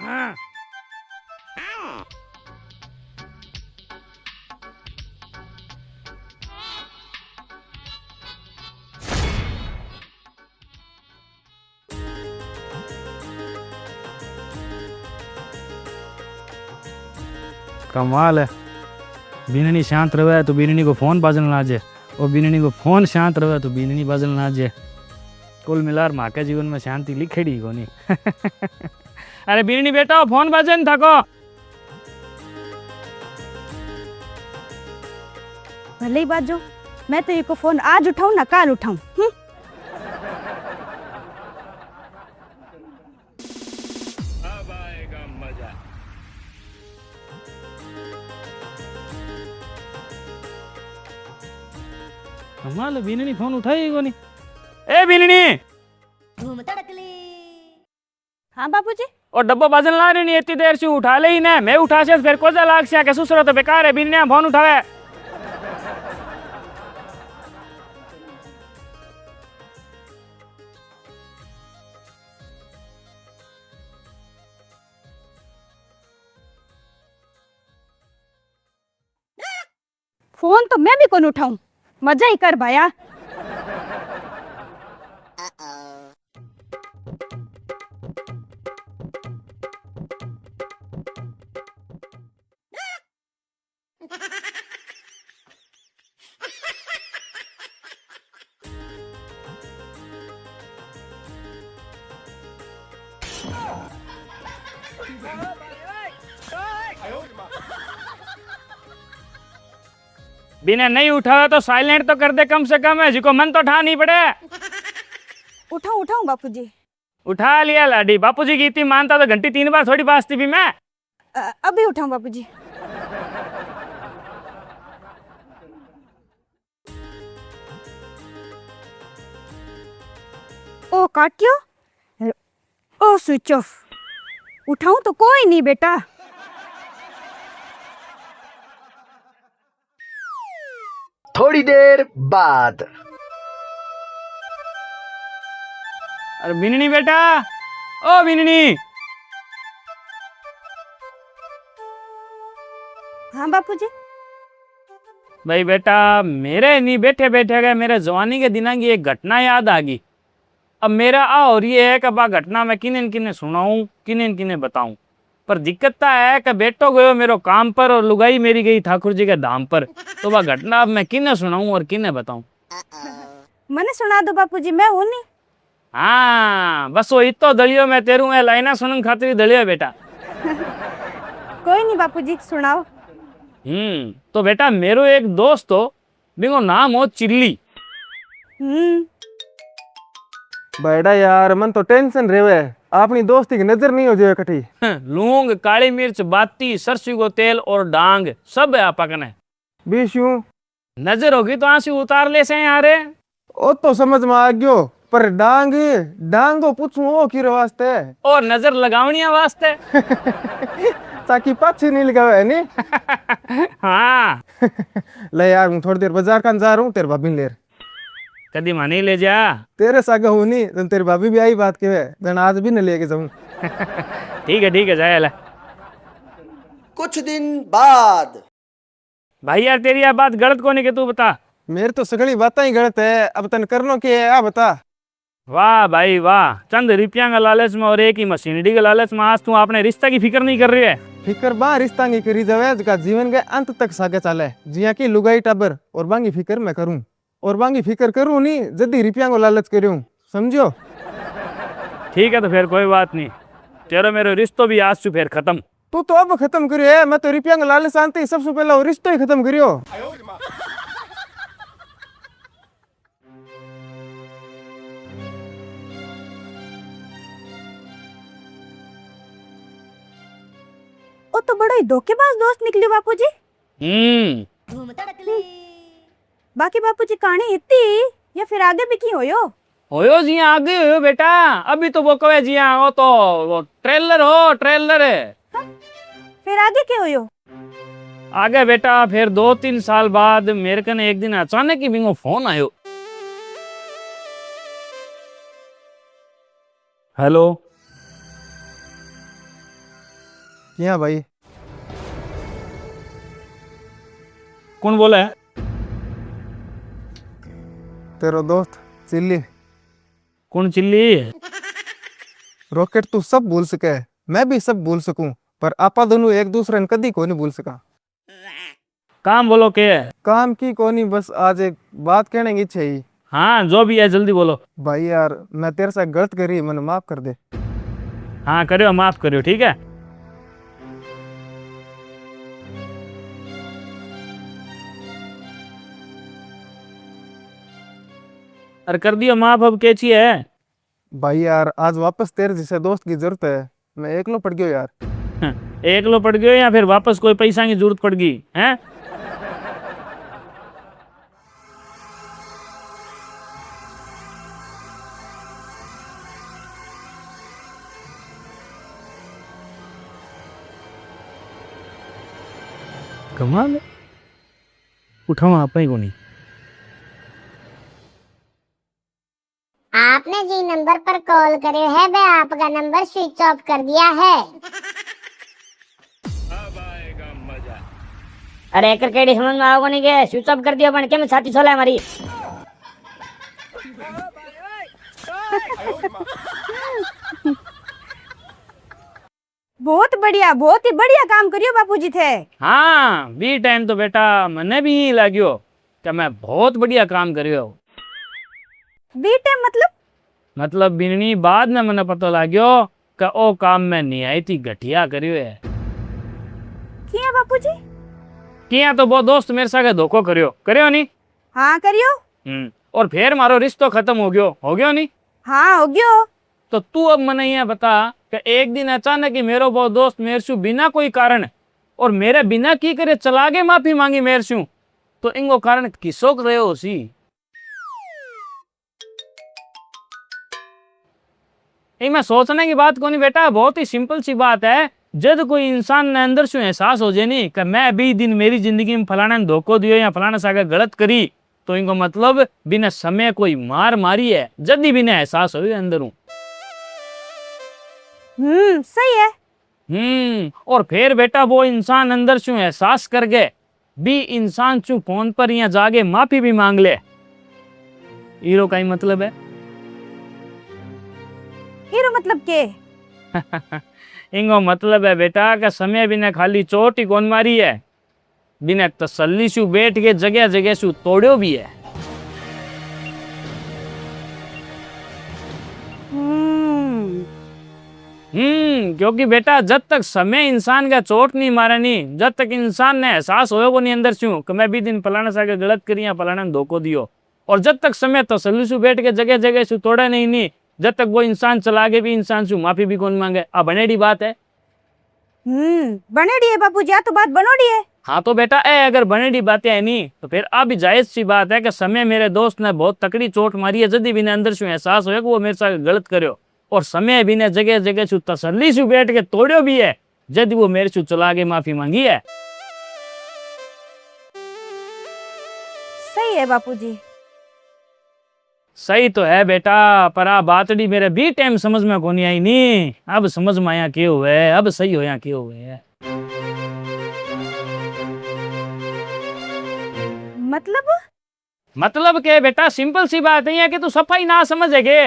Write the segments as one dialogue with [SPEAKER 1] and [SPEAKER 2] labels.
[SPEAKER 1] हाँ। कमाल है, बीननी शांत रहे तो बीननी को फोन बाजल ना जे, और बीननी को फोन शांत रहे तो बीननी बाजल ना जे। कुल मिलार माँ के जीवन में शांति लिखेड़ी को नहीं। अरे बीननी बेटा फोन बाजे न थको।
[SPEAKER 2] भले ही बाजो, मैं तो ये को फोन आज उठाऊं ना काल उठाऊं।
[SPEAKER 1] अब आएगा मजा। कमाल है, बीननी फोन उठाई को नहीं। ए बीननी,
[SPEAKER 2] हाँ बापूजी।
[SPEAKER 1] और डब्बा बाजन ला रही नहीं, इतनी देर से उठा ले ही ना। मैं उठा से फिर कोजा लाग से कैसे सुसरो तो बेकार है। बीननी फोन उठावे।
[SPEAKER 2] फोन तो मैं भी कौन उठाऊं, मजा ही कर भाया।
[SPEAKER 1] बिना नहीं उठावे तो साइलेंट तो कर दे कम से कम है, जिको मन तो ठा नहीं पड़े।
[SPEAKER 2] उठाऊं उठाऊं बापूजी।
[SPEAKER 1] उठा लिया लाडी, बापूजी की इतनी मानता तो घंटी 3 बार थोड़ी बाजती भी मैं।
[SPEAKER 2] अभी उठाऊं बापूजी। ओ काटियो, ओ स्विच ऑफ। उठाऊं तो कोई नहीं बेटा।
[SPEAKER 3] थोड़ी देर बाद।
[SPEAKER 1] अरे बिननी बेटा, ओ बिननी।
[SPEAKER 2] हाँ बापूजी।
[SPEAKER 1] भाई बेटा, मेरे नहीं बैठे बैठे गए मेरे जवानी के दिनों की एक घटना याद आ गई। अब मेरा और ये है कि बा घटना मैं किने किने सुनाऊं, किने किने बताऊं। पर दिक्कत तो है कि बेटो गयो मेरो काम पर और लुगाई मेरी गई ठाकुर जी के धाम पर। तो वह घटना अब मैं किने सुनाऊं और किने बताऊं।
[SPEAKER 2] मने सुना दो बापूजी, मैं हूं नहीं।
[SPEAKER 1] हाँ बस वो इतो दलियो मैं तेरू मैं लाइना सुनन खातिर दलियो बेटा।
[SPEAKER 2] कोई नहीं बापूजी, सुनाओ।
[SPEAKER 1] तो बेटा मेरो एक दोस्त हो, बिंगो नाम हो चिल्ली।
[SPEAKER 4] बेटा यार मन तो टेंशन रेवे, अपनी दोस्ती की नजर नहीं हो जाए कटी।
[SPEAKER 1] लूंग, काली मिर्च, बाती, सरसों को तेल और डांग सब है आपा कने।
[SPEAKER 4] बीस यूं
[SPEAKER 1] नजर होगी तो आंसू उतार ले से यारे।
[SPEAKER 4] ओ तो समझ में आ गयो, पर डांग डांगो पूछूं ओ किरे वास्ते।
[SPEAKER 1] और नजर लगावनिया वास्ते।
[SPEAKER 4] ताकि पाछे नहीं लगावे नी।
[SPEAKER 1] हाँ।
[SPEAKER 4] ले यार मैं थोड़ी देर बाजार कान जा रहा हूँ, तेरे भाभी ले
[SPEAKER 1] कदी मानी ले जा।
[SPEAKER 4] तेरे सागा हूँ नहीं तो तेरी भाभी भी आई बात के मैं आज भी न लेके जाऊं।
[SPEAKER 1] ठीक है जाए ला।
[SPEAKER 3] कुछ दिन बाद।
[SPEAKER 1] भाई यार तेरी यह बात गलत कोनी के तू बता।
[SPEAKER 4] मेरी तो सगली बातें ही गलत है, अब तन करनो के है आ बता।
[SPEAKER 1] वाह भाई वाह, चंद रुपया का लालच में और एक ही मशीनरी के लालच में आज तू अपने रिश्ता की फिक्र नहीं कर रही है।
[SPEAKER 4] फिक्र बा रिश्ता की करी जावे जका जीवन के अंत तक सागे चाले, जिया की लुगाई टाबर और बांगी फिक्र मैं करूं, और बांगी फिक्र करूं नहीं जदी रुपया को लालच करूं, समझो।
[SPEAKER 1] ठीक है तो फिर कोई बात नहीं, तेरा मेरा रिश्तो भी आज से फिर खत्म।
[SPEAKER 4] तू तो अब खत्म करियो है, मैं तो रुपया को लालच आनते सबसे पहला रिश्तो ही खत्म करियो।
[SPEAKER 2] ओ तो बड़ा ही धोखेबाज दोस्त निकले बापूजी। बाकी बापूजी कहानी इतनी या फिर आगे भी की
[SPEAKER 1] होयो जिया आगे होयो बेटा। अभी तो वो कवे जिया वो तो वो ट्रेलर है।
[SPEAKER 2] फिर आगे क्या होयो?
[SPEAKER 1] आगे बेटा फिर 2-3 साल बाद मेरे कने एक दिन अचानक ही बिंगो फोन आयो। हेलो
[SPEAKER 4] क्या भाई?
[SPEAKER 1] कौन बोला है?
[SPEAKER 4] तेरा दोस्त चिल्ली।
[SPEAKER 1] कौन चिल्ली?
[SPEAKER 4] रॉकेट तू सब भूल सके, मैं भी सब भूल सकूं, पर आपा दोनों एक दूसरे ने कदी को नहीं भूल सका।
[SPEAKER 1] काम बोलो के?
[SPEAKER 4] काम की कोनी, बस आज एक बात कहने की इच्छा ही।
[SPEAKER 1] हाँ जो भी है जल्दी बोलो।
[SPEAKER 4] भाई यार मैं तेरे साथ गलत करी, मैंने माफ कर दे।
[SPEAKER 1] हाँ करियो, माफ करियो, ठीक है। अरे कर दियो माफ, अब कैची है?
[SPEAKER 4] भाई यार आज वापस तेरे जैसे दोस्त की जरूरत है, मैं एकलो पड़ गयो यार।
[SPEAKER 1] एक लो पड़ गयो या फिर वापस कोई पैसा की जरूरत पड़ गई है? कमाल है। उठाओ आप ही को नहीं।
[SPEAKER 5] आपने जी नंबर पर कॉल करे है बे आपका नंबर स्विच ऑफ कर दिया है।
[SPEAKER 6] अरे एक केड़ी समझ में आओगे नहीं के स्विच ऑफ कर दिया पण केम छाती सोला है हमारी।
[SPEAKER 2] बहुत ही बढ़िया काम करियो बापूजी थे।
[SPEAKER 1] हाँ बी टाइम तो बेटा मने भी यही लाग्यो कि मैं बहुत बढ़िया काम करियो।
[SPEAKER 2] बीटे
[SPEAKER 1] मतलब बिनी बाद में मने पता लाग्यो कि ओ काम में निहायती घटिया करियो है।
[SPEAKER 2] किया बापूजी?
[SPEAKER 1] किया तो वो दोस्त मेरे साथ धोखो करियो नहीं?
[SPEAKER 2] हाँ करियो।
[SPEAKER 1] और फिर मारो रिश्तो खत्म हो गयो नहीं?
[SPEAKER 2] हाँ हो गयो।
[SPEAKER 1] तो तू अब मने ये बता कि एक दिन अचानक ही मेरो वो दोस्त मेरे से बिना कोई कारण और मेरे बिना की करे चला गए माफी मांगी मेरे से, तो इनको कारण किसो रहे हो सी? मैं सोचने की बात को नहीं बेटा, बहुत ही सिंपल सी बात है। जब कोई इंसान ने अंदर से एहसास हो जाए नहीं कि मैं अभी दिन मेरी जिंदगी में फलाना ने धोखो दियो या फलाना सागा गलत करी, तो इनको मतलब बिना समय कोई मार मारी है, जल्दी बिना एहसास हो अंदर हूं।
[SPEAKER 2] सही है।
[SPEAKER 1] और फिर बेटा वो इंसान अंदर से एहसास कर गए भी इंसान से फोन पर या जागे माफी भी मांग ले, हीरो का ही मतलब है।
[SPEAKER 2] हीरो मतलब के?
[SPEAKER 1] इनको मतलब है बेटा का समय बिना खाली चोट ही कौन मारी है, बिना तसल्ली से बैठ के जगह जगह से तोड़ो भी है। क्योंकि बेटा जब तक समय इंसान का चोट नहीं मारा नहीं, जब तक इंसान ने एहसास होगा नहीं अंदर से कि मैं भी दिन फलाना सा के गलत करी या फलाना ने धोखो दियो, और जब तक समय तसल्ली से बैठ के जगह जगह से तोड़ा नहीं, जब तक वो इंसान चला के भी इंसान से माफी भी कौन मांगे। अब बनेडी बात है।
[SPEAKER 2] बनेडी है बापूजी, आ तो बात बनोड़ी है।
[SPEAKER 1] हाँ तो बेटा अगर बनेडी बातें है नहीं तो फिर अब जायज सी बात है कि समय मेरे दोस्त ने बहुत तकड़ी चोट मारी है, जल्दी बिना अंदर से एहसास होगा वो मेरे साथ गलत करो, और समय भी ने जगह जगह से तसल्ली से बैठ के तोड़ो भी है, जब वो मेरे से चला के माफी मांगी है।
[SPEAKER 2] सही है बापूजी।
[SPEAKER 1] सही तो है बेटा, पर आ बातड़ी मेरे भी टाइम समझ में कोनी आई नहीं। अब समझ में आया क्यों हुए, अब सही होया क्यों हुए। मतलब के बेटा सिंपल सी बात है कि तू सफाई ना समझेगे।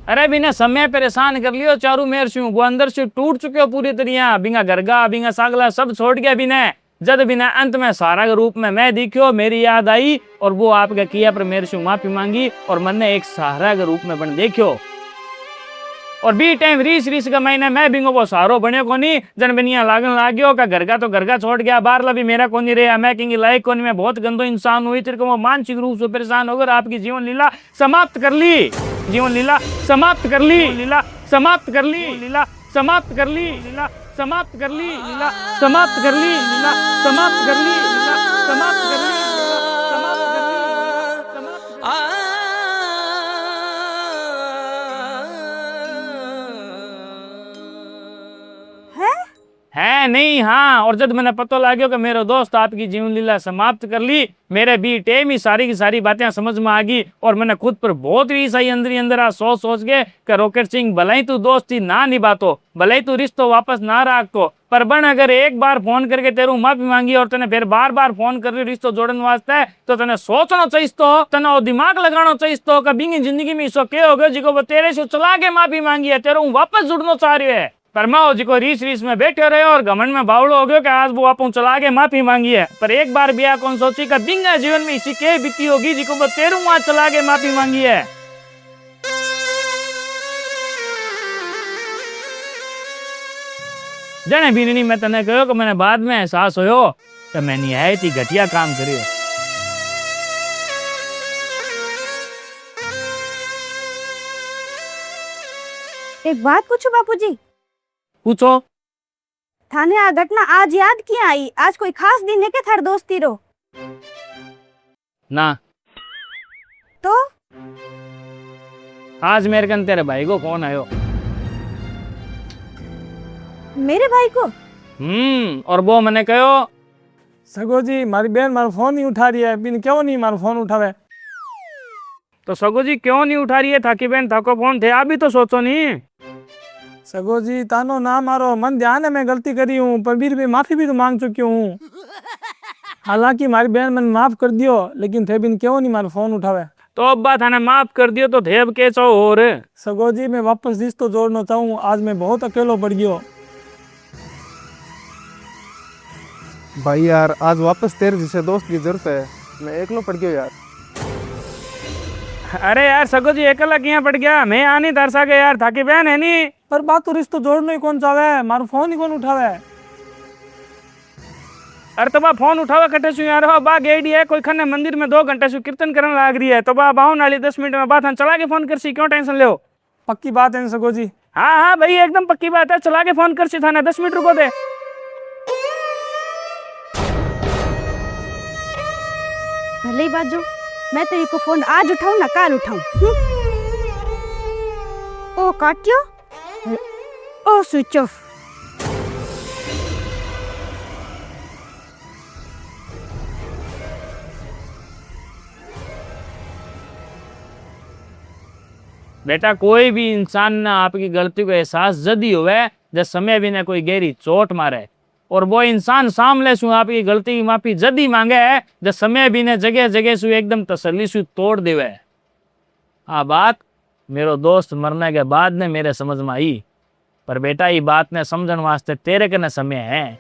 [SPEAKER 1] अरे बिना समय परेशान कर लियो चारू मेर से, वो अंदर से टूट चुके हो पूरी तरह, बिना गरगा बिना सागला सब छोड़ गया बिना, जद बिना अंत में सारा के रूप में मैं दिखियो, मेरी याद आई और वो आपका किया पर मेरे से माफी मांगी और मन ने एक सहारा के रूप में बन देखियो, और बी टाइम रीस का महीना मैं बिंगो वो सहारो बने कोनी, जन बनिया लागन लाग्यो का घर का तो घर का छोड़ गया, बाहर भी मेरा कोनी रहा, मैं कहेंगे लायक कोनी, मैं बहुत गंदो इंसान हुई, तेरे को वो मानसिक रूप से परेशान होकर आपकी जीवन लीला समाप्त कर ली, जीवन लीला समाप्त कर ली, लीला समाप्त कर ली, लीला समाप्त कर ली, लीला समाप्त कर ली, लीला समाप्त कर ली, लीला समाप्त कर ली, लीला समाप्त कर ली, समाप्त कर ली, है नहीं हाँ। और जब मैंने पता लगा कि मेरे दोस्त आपकी जीवन लीला समाप्त कर ली, मेरे भी टेम ही सारी की सारी बातें समझ में आ गई। और मैंने खुद पर बहुत ही सही अंदर ही अंदर सोच के कि रॉकेट सिंह भले ही तू दोस्ती ना निभातो, भले ही तू रिश्तो वापस ना रखतो, पर बन अगर एक बार फोन करके तेरू माफी मांगी और तने फिर बार बार फोन कर रही रिश्तो जोड़न वास्ते, तो तने सोचना चाहिए, तो तने वो दिमाग लगाना चाहिए तो कभी जिंदगी में इसो क्या हो गयो जिको वो तेरे से चला के माफी मांगी है, तेरे वापस जुड़ना चाह रही है। पर मैं जिको रीस रीस में बैठे रहे और घमंड में बावड़ो हो गयो कि आज वो आप चला के माफी मांगी है, पर एक बार भी कौन सोची का बिंगा जीवन में इसी के बीती होगी जिको वो तेरू वहां चला के माफी मांगी है। जने बीनी मैं तने कहो कि मैंने बाद में एहसास होयो कि मैं निहायत ही घटिया काम करियो।
[SPEAKER 2] एक बात पूछू बापूजी?
[SPEAKER 1] पूछो।
[SPEAKER 2] थाने आ घटना आज याद क्यों आई? आज कोई खास दिन है के थार दोस्ती रो?
[SPEAKER 1] ना
[SPEAKER 2] तो
[SPEAKER 1] आज मेरे कन तेरे भाई को फोन आयो।
[SPEAKER 2] मेरे भाई को?
[SPEAKER 1] और वो मैंने कहो
[SPEAKER 4] सगो जी मारी बहन मारो फोन नहीं उठा रही है, बिन क्यों नहीं मारो फोन उठावे?
[SPEAKER 1] तो सगो जी क्यों नहीं उठा रही है? थाकी बहन थाको फोन थे, अभी तो सोचो नहीं।
[SPEAKER 4] सगो जी तानो ना मारो, मन ध्यान है मैं गलती करी हूँ, पर भी माफी भी तो मांग चुकी हूँ। हालांकि हमारी बहन मैंने माफ कर दियो, लेकिन थे बिन क्यों नहीं मारो फोन उठावे?
[SPEAKER 1] तो अब बात है माफ कर दियो तो थे अब के चाहो और
[SPEAKER 4] सगो जी मैं वापस रिश्तो जोड़ना चाहूँ, आज मैं बहुत अकेलो पड़ गयो। भाई यार आज वापस तेरे जैसे दोस्त की जरूरत है, मैं अकेलो पड़ गयो यार।
[SPEAKER 1] अरे यार सगो जी अकेला किया पड़ गया, मैं आनी तरसा के यार, थाकी बहन है नी।
[SPEAKER 4] पर बात तो रिश्तो जोड़ना ही कौन चाहे, मारो फोन ही कौन उठावे?
[SPEAKER 1] अरे तो बा फोन उठावा कटे सु यार, हो बा गेडी है कोई खन्ने मंदिर में 2 घंटे सु कीर्तन करने लाग रही है, तो बा बाहन वाली 10 मिनट में बात हम चला के फोन कर सी, क्यों टेंशन ले?
[SPEAKER 4] पक्की बात है सगो जी?
[SPEAKER 1] हाँ हाँ भाई एकदम पक्की बात है, चला के फोन कर सी थाने, 10 मिनट रुको दे।
[SPEAKER 2] भले ही बाजू, मैं तेरी को फोन आज उठाऊं ना काल उठाऊं? ओ काटियो, ओ स्विच ऑफ।
[SPEAKER 1] बेटा कोई भी इंसान ना आपकी गलती को एहसास जदी हुए जब समय भी ने कोई गहरी चोट मारे, और वो इंसान सामने सु आपकी गलती की माफी जदी मांगे है जब समय भी ने जगह जगह सु एकदम तसल्ली सु तोड़ देवे। आ बात मेरो दोस्त मरने के बाद ने मेरे समझ में आई, पर बेटा ये बात ने समझन वास्ते तेरे कने समय है।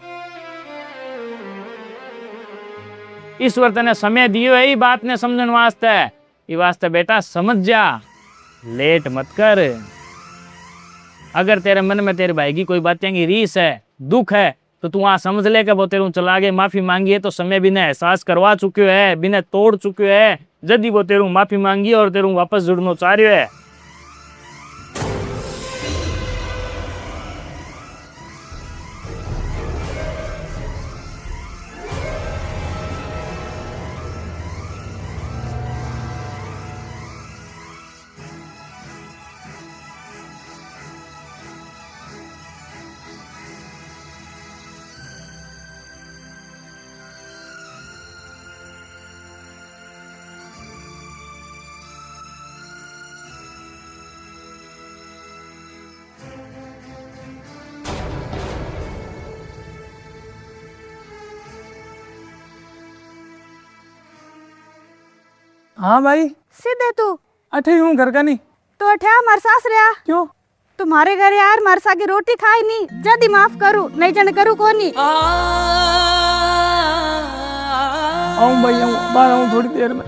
[SPEAKER 1] ईश्वर तने समय दियो है ये बात ने समझन वास्ते, ये वास्ते बेटा समझ जा, लेट मत कर। अगर तेरे मन में तेरे भाई की कोई बातें की रीस है, दुख है, तो तू वहां समझ ले कि वो तेरू चला के माफी मांगी है तो समय बिना एहसास करवा चुक्यो है, बिना तोड़ चुक्यो है, जदी वो तेरू माफी मांगी और तेरू वापस जुड़नो चाह रह्यो है।
[SPEAKER 4] हाँ भाई
[SPEAKER 2] सीधे तू
[SPEAKER 4] अठे हूँ घर का नहीं
[SPEAKER 2] तो अठे मार सास रहा
[SPEAKER 4] क्यों?
[SPEAKER 2] तुम्हारे घर यार मार सागी रोटी खाई नहीं, जदी माफ करू नहीं जन करू कोनी।
[SPEAKER 4] आऊँ भाई आऊँ, बाहर आऊँ थोड़ी देर में।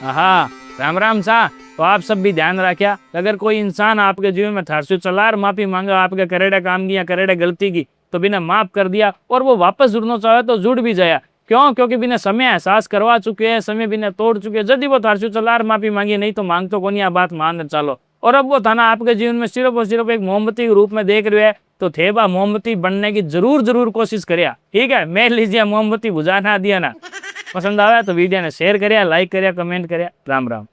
[SPEAKER 1] हाँ राम राम सा। तो आप सब भी ध्यान रखिया, अगर कोई इंसान आपके जीवन में थारसु चला और माफी मांगा आपके करेड़े काम की या करेड़े गलती की, तो बिना माफ कर दिया और वो वापस जुड़ना चाहे तो जुड़ भी जाया। क्यों? क्योंकि बिना समय एहसास करवा चुके हैं, समय बिना तोड़ चुके हैं। यदि वो थारसु चला और माफी मांगी नहीं तो मांग तो कोनी, आ बात मान चालो। और अब वो थाना आपके जीवन में सिर्फ और सिर्फ एक मोमबत्ती के रूप में देख रहे है, तो थे बा मोमबत्ती बनने की जरूर कोशिश करिया। ठीक है, मैं लीजिए मोमबत्ती बुझा ना दिया ना। पसंद आया तो वीडियो ने शेयर करिया, लाइक करिया, कमेंट करिया। राम राम।